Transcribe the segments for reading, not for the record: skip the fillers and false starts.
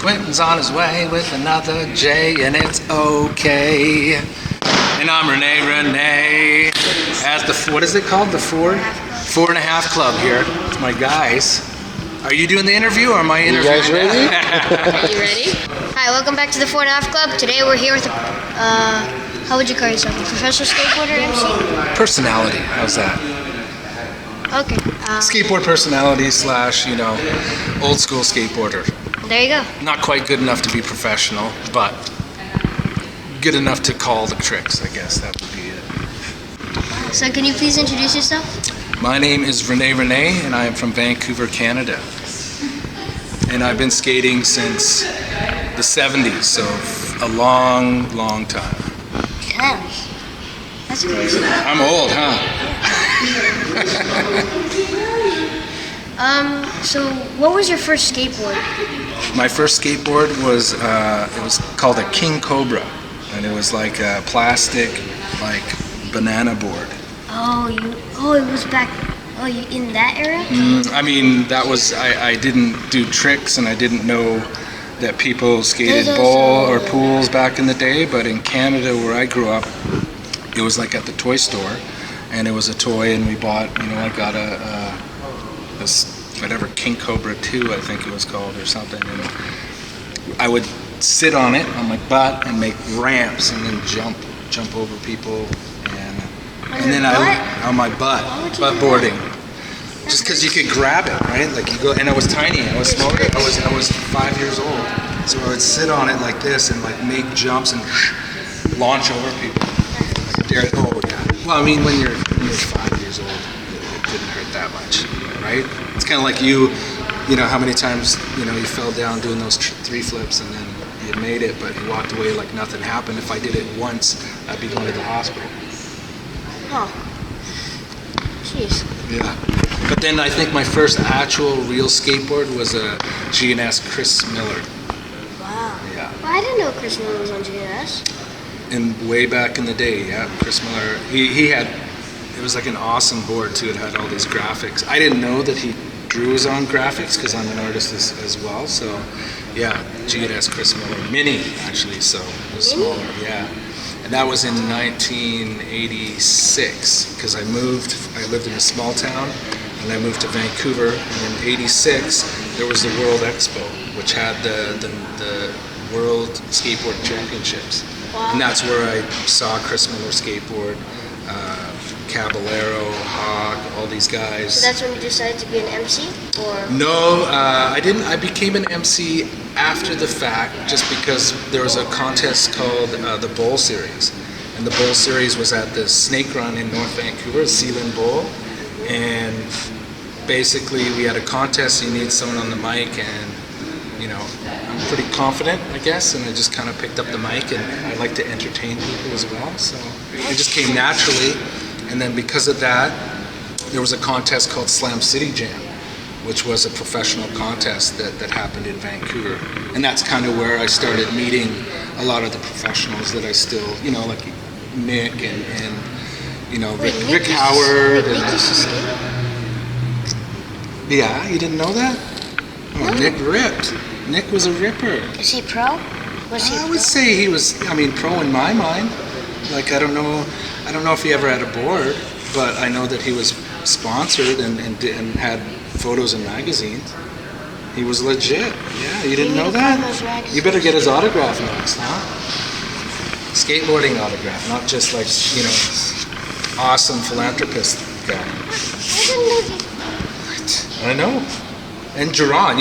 Quentin's on his way with another J, and it's okay. And I'm Renee at the, what is it called? The Four and a Half Club here with my guys. Are you doing the interview or am I interviewing? You guys ready? Are you ready? Hi, welcome back to the 4.5 Club. Today we're here with how would you call yourself? A professional skateboarder, MC? Personality, how's that? Okay. Skateboard personality slash, old school skateboarder. There you go. Not quite good enough to be professional, but good enough to call the tricks, I guess that would be it. So can you please introduce yourself? My name is Renee, and I am from Vancouver, Canada. And I've been skating since the 70s, so a long, long time. Gosh, that's crazy. I'm old, huh? So what was your first skateboard? My first skateboard was, it was called a King Cobra, and it was like a plastic, like banana board. It was back, you in that era? I mean, that was, I didn't do tricks and I didn't know that people skated bowl or pools back in the day, but in Canada where I grew up, it was like at the toy store, and it was a toy, and we bought, I got this whatever King Cobra 2, I think it was called, or something, and I would sit on it on my butt and make ramps and then jump over people, and then on my butt boarding, just because you could grab it, right? Like you go, and I was tiny, I was small, I was 5 years old, so I would sit on it like this and like make jumps and launch over people. Oh yeah. Well, I mean, when you're 5 years old, it didn't hurt that much, right? It's kind of like you how many times you fell down doing those 3 flips and then you made it, but you walked away like nothing happened. If I did it once, I'd be going to the hospital. Oh. Jeez. Yeah. But then I think my first actual real skateboard was a G&S Chris Miller. Wow. Yeah. Well, I didn't know Chris Miller was on GS. And way back in the day, yeah, Chris Miller, he had, it was like an awesome board too. It had all these graphics. I didn't know that he drew his own graphics because I'm an artist as well. So yeah, G&S Chris Miller, mini actually, so it was smaller, yeah. And that was in 1986 because I lived in a small town and I moved to Vancouver, and in 86 there was the World Expo, which had the World Skateboard Championships. Wow. And that's where I saw Chris Miller skateboard, Caballero, Hawk, all these guys. So that's when you decided to be an MC, or? No, I didn't. I became an MC after the fact, just because there was a contest called the Bowl Series, and the Bowl Series was at the Snake Run in North Vancouver, Sealand Bowl, and basically we had a contest. You need someone on the mic, and I'm pretty confident, I guess, and I just kind of picked up the mic, and I like to entertain people as well, so it just came naturally. And then because of that, there was a contest called Slam City Jam, which was a professional contest that happened in Vancouver, and that's kind of where I started meeting a lot of the professionals that I still, like Nick and Rick Howard. Nick used to skate? Yeah, you didn't know that? Oh, no. Nick ripped. Nick was a ripper. Is he pro? I would say he was, pro in my mind. Like, I don't know if he ever had a board, but I know that he was sponsored and had photos in magazines. He was legit. Yeah, you didn't know that? You better get his autograph next, huh? Skateboarding autograph, not just like, awesome philanthropist guy. I didn't know he... What? I know. And Duran,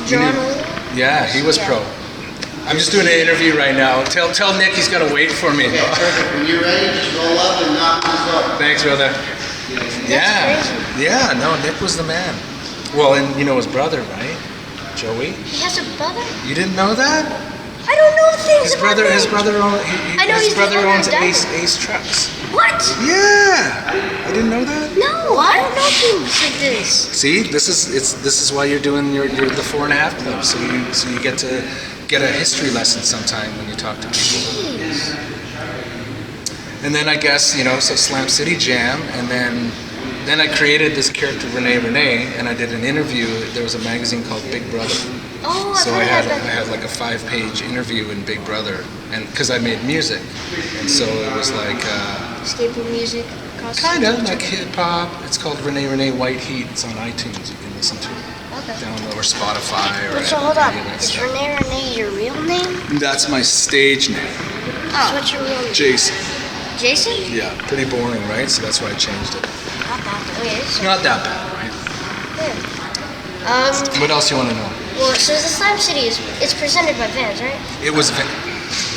Duran. Yeah, he was pro. I'm just doing an interview right now. Tell Nick he's got to wait for me. Okay, perfect. When you're ready, just roll up and knock this up. Thanks, brother. Yeah, no, Nick was the man. Well, and his brother, right? Joey? He has a brother? You didn't know that? I don't know things His brother owns Ace. Ace Trucks. What? Yeah. You didn't know that? No, I don't know things like this. See, this is why you're doing the 4.5 Club, so you get to get a history lesson sometime when you talk to people. Jeez. And then I guess so Slam City Jam, and then Then I created this character Renee, and I did an interview. There was a magazine called Big Brother. Oh, I've So heard I of that. had like a 5-page interview in Big Brother, and because I made music, and so it was like Skateboard music. kind of like hip hop. It's called Renee White Heat. It's on iTunes. You can listen to it. Okay. Download or Spotify or. So hold up. any of that Is stuff. Renee your real name? That's my stage name, Oh. What's your real name? Jason. Jason? Yeah, pretty boring, right? So that's why I changed it. Not that. Okay. It's not that bad, right? Yeah. What else you want to know? Well, so the Slam City it's presented by Vans, right? It was.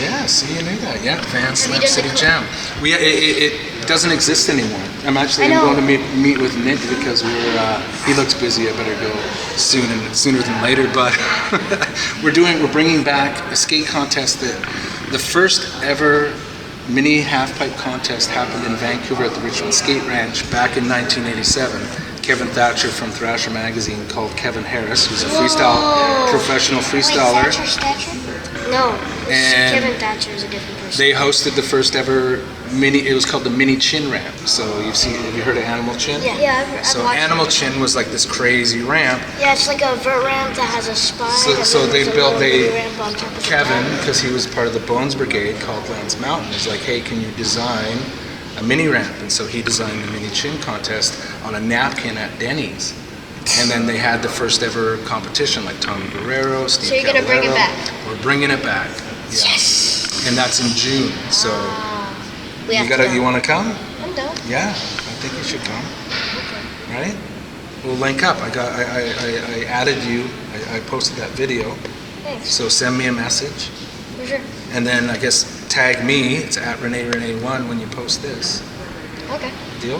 Yeah, see, you knew that. Yeah, Van Have Slam you done City the Jam. It doesn't exist anymore. I'm actually I know. going to meet with Nick because he looks busy. I better go sooner than later. But we're bringing back a skate contest that the first ever mini half-pipe contest happened in Vancouver at the Richmond Skate Ranch back in 1987. Kevin Thatcher from Thrasher magazine called Kevin Harris, who's a professional freestyler. Wait, Thatcher? No, And Kevin Thatcher is a different person. They hosted the first ever it was called the Mini Chin Ramp. So have you heard of Animal Chin? Yeah, I've So watched Animal it. Chin was like this crazy ramp. Yeah, it's like a vert ramp that has a spine. So they built ramp on top of Kevin, the because he was part of the Bones Brigade called Lance Mountain, was like, hey, can you design a mini ramp? And so he designed the Mini Chin contest on a napkin at Denny's. And then they had the first ever competition, like Tommy Guerrero, Steve So you're gonna bring it Caballero. back? We're bringing it back. Yeah. Yes. And that's in June. So We have to go. you want to come? I'm done. Yeah, I think you should come. Right? We'll link up. I added you. I posted that video. Thanks. So send me a message. For sure. And then I guess tag me. It's at Renee1 when you post this. Okay. Deal?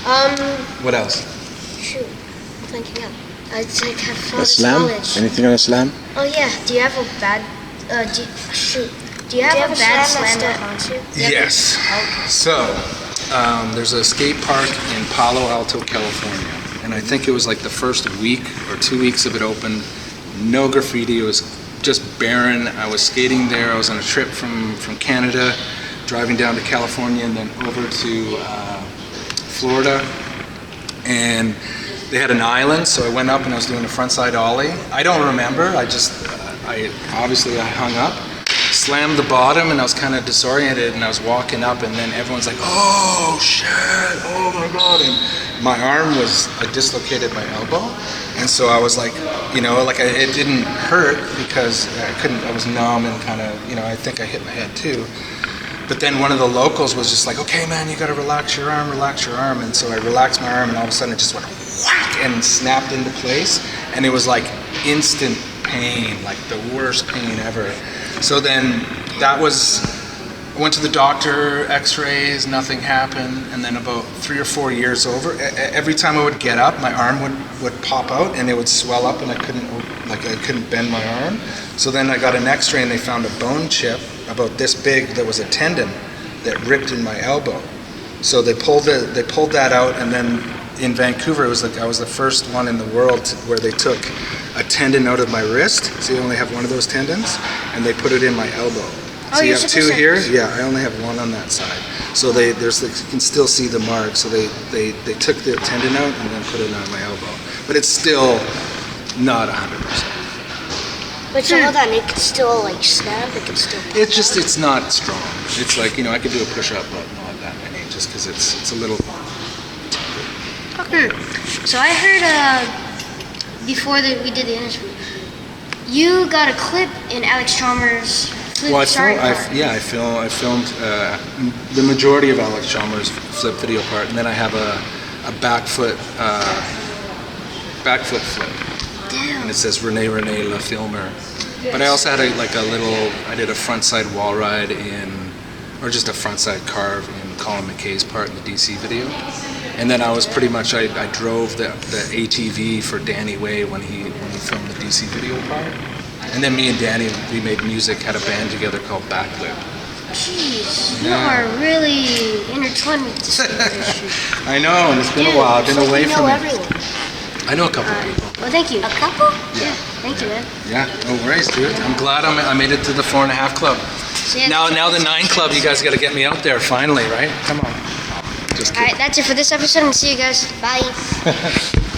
Um, What else? shoot. I'm thinking up. I like have all A this slam? knowledge. Anything on a slam? Oh yeah. Do you have a bad? Do you have a bad slam that haunts you? Yes. So there's a skate park in Palo Alto, California, and I think it was like the first week or 2 weeks of it open. No graffiti. It was just barren. I was skating there. I was on a trip from Canada, driving down to California and then over to Florida, and they had an island, so I went up and I was doing a frontside ollie. I don't remember. I hung up, slammed the bottom, and I was kind of disoriented, and I was walking up, and then everyone's like, "Oh shit! Oh my god!" And my arm I dislocated my elbow, and so I was like, it didn't hurt because I was numb and kind of, I think I hit my head too. But then one of the locals was just like, "Okay, man, you got to relax your arm. And so I relaxed my arm, and all of a sudden it just went whack and snapped into place, and it was like instant pain, like the worst pain ever. So then I went to the doctor, x-rays, nothing happened, and then about 3 or 4 years over, every time I would get up, my arm would pop out and it would swell up, and I couldn't bend my arm. So then I got an x-ray and they found a bone chip about this big that was a tendon that ripped in my elbow. So they pulled that out, and then in Vancouver, it was like I was the first one in the world where they took a tendon out of my wrist. So you only have one of those tendons, and they put it in my elbow. So you have two here. Yeah, I only have one on that side. So you can still see the mark. So they took the tendon out and then put it on my elbow. But it's still not 100%. But so hold on, it could still like snap. It could still. It's not strong. It's like, I could do a push-up, but not that many, just because it's a little. So I heard before we did the interview, you got a clip in Alex Chalmers' flip Well, I filmed the majority of Alex Chalmers' flip video part, and then I have a backfoot flip, Damn. and it says Renee La Filmer. But I also had I did a frontside wall ride or just a frontside carve in Colin McKay's part in the DC video. And then I was pretty much, I drove the ATV for Danny Way when he filmed the DC video part. And then me and Danny, we made music, had a band together called Backflip. Jeez, you are really intertwined with this issue. I know, and it's been a while. I've been away from it. everyone. I know a couple people. Well, thank you. A couple? Yeah. Thank you, man. Yeah, no worries, dude. I'm glad I made it to the 4.5 club. So, yeah, Now the 9 club, you guys got to get me out there finally, right? Come on. Just All kidding. right, that's it for this episode, and see you guys. Bye.